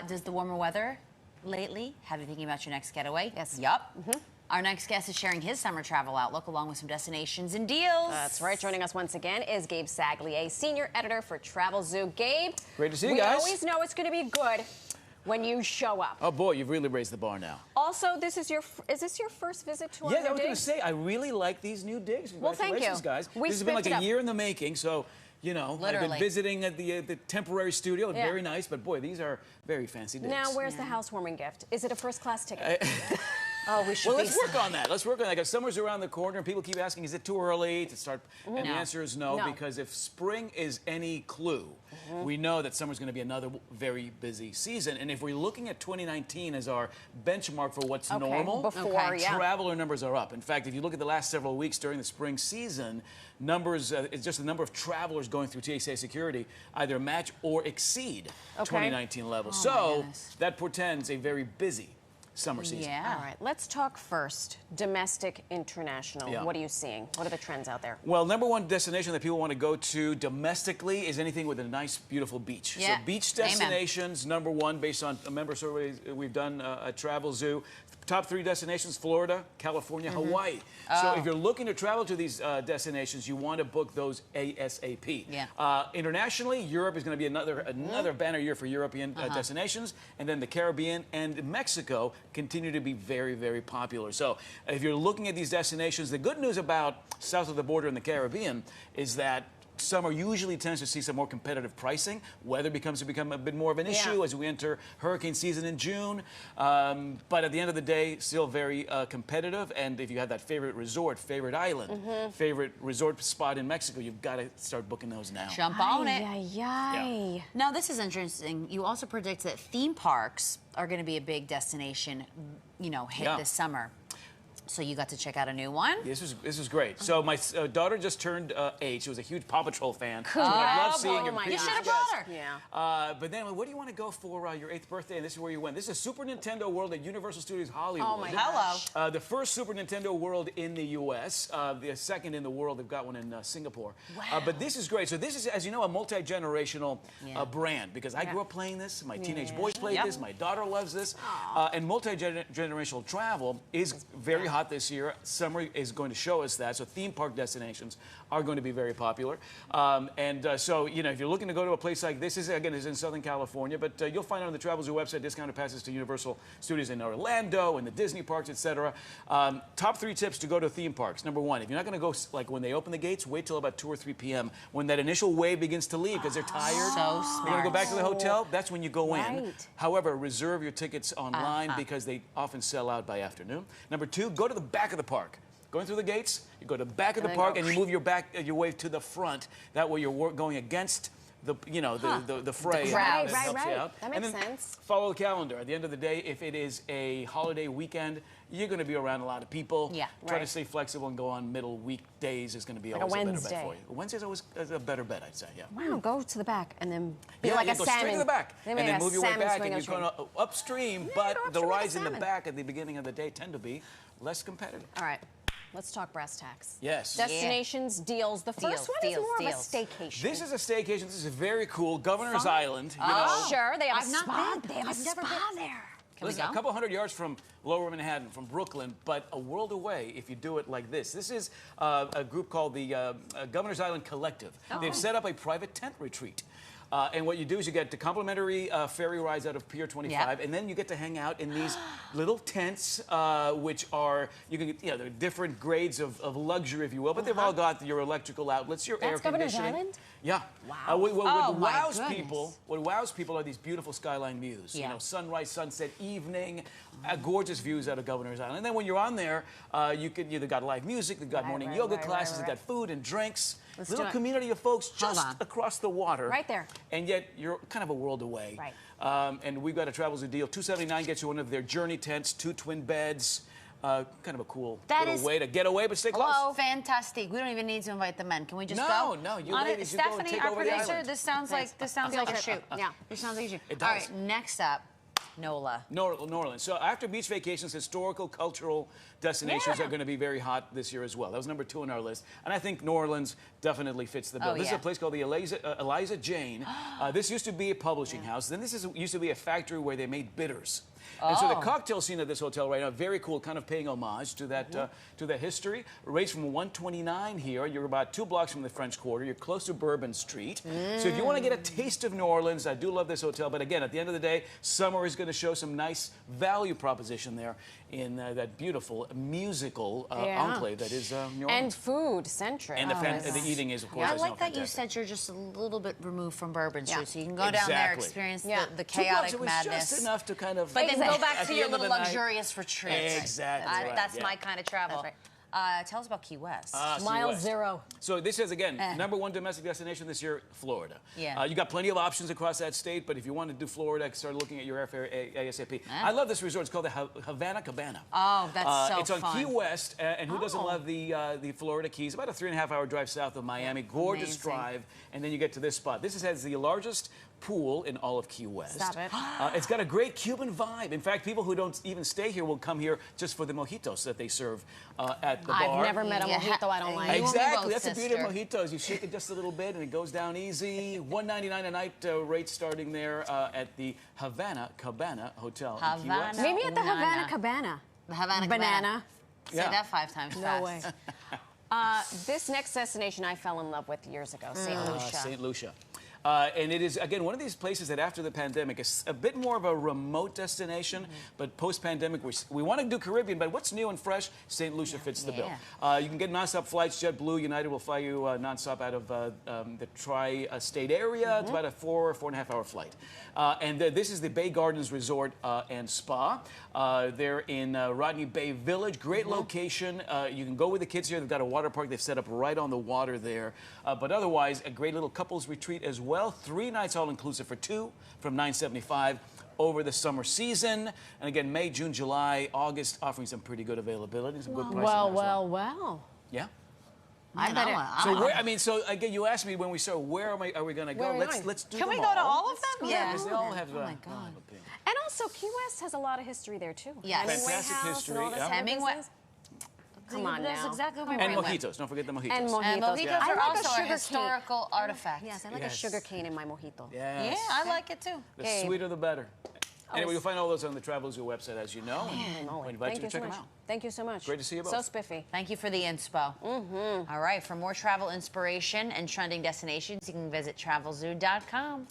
Does the warmer weather lately have you thinking about your next getaway? Yes. Yup. Our next guest is sharing his summer travel outlook along with some destinations and deals. That's right. Joining us once again is Gabe Saglie, senior editor for Travelzoo. Gabe, great to see you guys. We always know it's going to be good when you show up. Oh boy, you've really raised the bar now. Also, is this your first visit to our Yeah, I was going to say, I really like these new digs. Well, thank you, guys. This has been like a year in the making, so. You know, literally. I've been visiting at the temporary studio. Yeah. Very nice, but boy, these are very fancy digs. Now, where's the housewarming gift? Is it a first-class ticket? Oh, we should. Well, let's work on that. Let's work on that. Because summer's around the corner, and people keep asking, "Is it too early to start?" And the answer is no, because if spring is any clue, we know that summer's going to be another very busy season. And if we're looking at 2019 as our benchmark for what's normal, traveler numbers are up. In fact, if you look at the last several weeks during the spring season, numbers it's just the number of travelers going through TSA security either match or exceed 2019 levels. So that portends a very busy summer season. Yeah. All right, let's talk first. Domestic, international. Yeah. What are you seeing? What are the trends out there? Well, number one destination that people want to go to domestically is anything with a nice, beautiful beach. Yeah. So beach destinations, number one, based on a member survey we've done at Travelzoo. Top three destinations, Florida, California, Hawaii. So if you're looking to travel to these destinations, you want to book those ASAP. Yeah. Internationally, Europe is going to be another banner year for European destinations. And then the Caribbean and Mexico continue to be very, very popular. So if you're looking at these destinations, the good news about south of the border in the Caribbean is that summer usually tends to see some more competitive pricing. Weather becomes a bit more of an issue as we enter hurricane season in June. But at the end of the day, still very competitive. And if you have that favorite resort, favorite island, favorite resort spot in Mexico, you've got to start booking those now. Jump on it. Yeah. Now, this is interesting. You also predict that theme parks are going to be a big destination, hit this summer. So you got to check out a new one? This was great. So my daughter just turned 8. She was a huge Paw Patrol fan. Cool. I love seeing her. You should have brought her. Yeah. But then, what do you want to go for your 8th birthday? And this is where you went. This is a Super Nintendo World at Universal Studios Hollywood. Oh my gosh. Hello. The first Super Nintendo World in the U.S. The second in the world. They've got one in Singapore. Wow. But this is great. So this is, as you know, a multi-generational brand because I grew up playing this. My teenage boys played this. My daughter loves this. And multi-generational travel is very hot this year. Summer is going to show us that. So theme park destinations are going to be very popular. So, if you're looking to go to a place like this, is in Southern California, but you'll find on the Travelzoo website discounted passes to Universal Studios in Orlando and the Disney parks, etc. Top 3 tips to go to theme parks. Number 1, if you're not going to go like when they open the gates, wait till about 2 or 3 p.m. when that initial wave begins to leave because they're tired. So smart. They're going to go back to the hotel. That's when you go in. However, reserve your tickets online because they often sell out by afternoon. Number 2, go to the back of the park. Going through the gates, you go to the back of the park and you move your way to the front. That way you're going against the fray. The crowd. Right. That makes sense. Follow the calendar. At the end of the day, if it is a holiday weekend, you're going to be around a lot of people. Yeah. Try to stay flexible and go on middle weekdays is going to be always a better bet for you. Wednesday's always a better bet, I'd say. Yeah. Wow. Go to the back and then be like a go salmon. straight to the back and then move your way back, and you're going upstream. But the rides in the back at the beginning of the day tend to be less competitive. All right. Let's talk brass tacks. Yes. Destinations, deals. The first one is more of a staycation. This is a staycation. This is very cool. Governor's Island. Sure. They have a spa. Not been. They have a spa there. Listen, a couple hundred yards from Lower Manhattan, from Brooklyn, but a world away if you do it like this. This is a group called the Governor's Island Collective. They've set up a private tent retreat. And what you do is you get the complimentary ferry rides out of Pier 25, and then you get to hang out in these little tents, which are, there are different grades of luxury, if you will, but they've all got your electrical outlets, your air conditioning. Governor's Island? Yeah. Wow. What wows people are these beautiful skyline views. Sunrise, sunset, evening, gorgeous views out of Governor's Island. And then when you're on there, they've got live music, they've got morning yoga classes, they've got food and drinks. Little community of folks just across the water. Right there. And yet you're kind of a world away. Right. And we've got a Travelzoo deal. $279 gets you one of their journey tents, 2 twin beds. Kind of a cool little way to get away, but stay close. Oh, fantastic. We don't even need to invite the men. Can we just go? No, you ladies, you go and Stephanie, take our over the producer, island. this sounds like a shoot. Yeah. This sounds like a shoot. It does. All right, next up, NOLA. New Orleans. So after beach vacations, historical, cultural destinations are going to be very hot this year as well. That was number 2 on our list. And I think New Orleans definitely fits the bill. This is a place called the Eliza Jane. This used to be a publishing house. Then used to be a factory where they made bitters. And so the cocktail scene at this hotel right now, very cool, kind of paying homage to that history. Raised from 129 here. You're about 2 blocks from the French Quarter. You're close to Bourbon Street. So if you want to get a taste of New Orleans, I do love this hotel. But again, at the end of the day, summer is going to show some nice value proposition there in that beautiful musical enclave that is New Orleans. And food-centric. And the eating is, of course, I like that you said you're just a little bit removed from Bourbon Street, so you can go down there, experience the 2 blocks, chaotic it was madness. Just enough to kind of... But then go back to your little luxurious retreat. Exactly. That's my kind of travel. That's right. Tell us about Key West. Mile zero. So this is, again, number 1 domestic destination this year, Florida. Yeah. You got plenty of options across that state, but if you want to do Florida, start looking at your airfare ASAP. I love this resort. It's called the Havana Cabana. Oh, that's so It's on Key West, and who doesn't love the Florida Keys? About a 3.5-hour drive south of Miami. Gorgeous drive, and then you get to this spot. This has the largest pool in all of Key West. Stop it. It's got a great Cuban vibe. In fact, people who don't even stay here will come here just for the mojitos that they serve at the bar. I've never met a mojito I don't like. Exactly. That's the beauty of mojitos. You shake it just a little bit, and it goes down easy. $1.99 a night rate starting there at the Havana Cabana Hotel in Key West. Maybe at the Havana Cabana. The Havana Cabana. Say that 5 times fast. No way. This next destination I fell in love with years ago, St. Lucia. St. Lucia. And it is, again, one of these places that after the pandemic is a bit more of a remote destination, but post-pandemic, we want to do Caribbean, but what's new and fresh? St. Lucia fits the bill. You can get nonstop flights. JetBlue, United will fly you nonstop out of the tri-state area. It's about a 4.5 hour flight. And this is the Bay Gardens Resort and Spa. They're in Rodney Bay Village. Great location. You can go with the kids here. They've got a water park they've set up right on the water there. But otherwise, a great little couples retreat as well. 3 nights all-inclusive for 2 from $975 over the summer season. And again, May, June, July, August, offering some pretty good availability, some good prices. Well. Yeah. I bet it. So again, you asked me when we started, where are we going to go? Let's do Can we them go to all. all of them? Yeah, because they all have. Oh my God. And also, Key West has a lot of history there too. Yes. Fantastic history. Hemingway. Come on now. Exactly and mojitos. Don't forget the mojitos. And mojitos. And mojitos are like also a historical artifact. Yes, I like a sugar cane in my mojito. Yes. Yeah, I like it too. The sweeter the better. Anyway, you'll find all those on the Travelzoo website, as you know. We invite you to check them out. Thank you so much. Great to see you both. So spiffy. Thank you for the inspo. All right, for more travel inspiration and trending destinations, you can visit Travelzoo.com.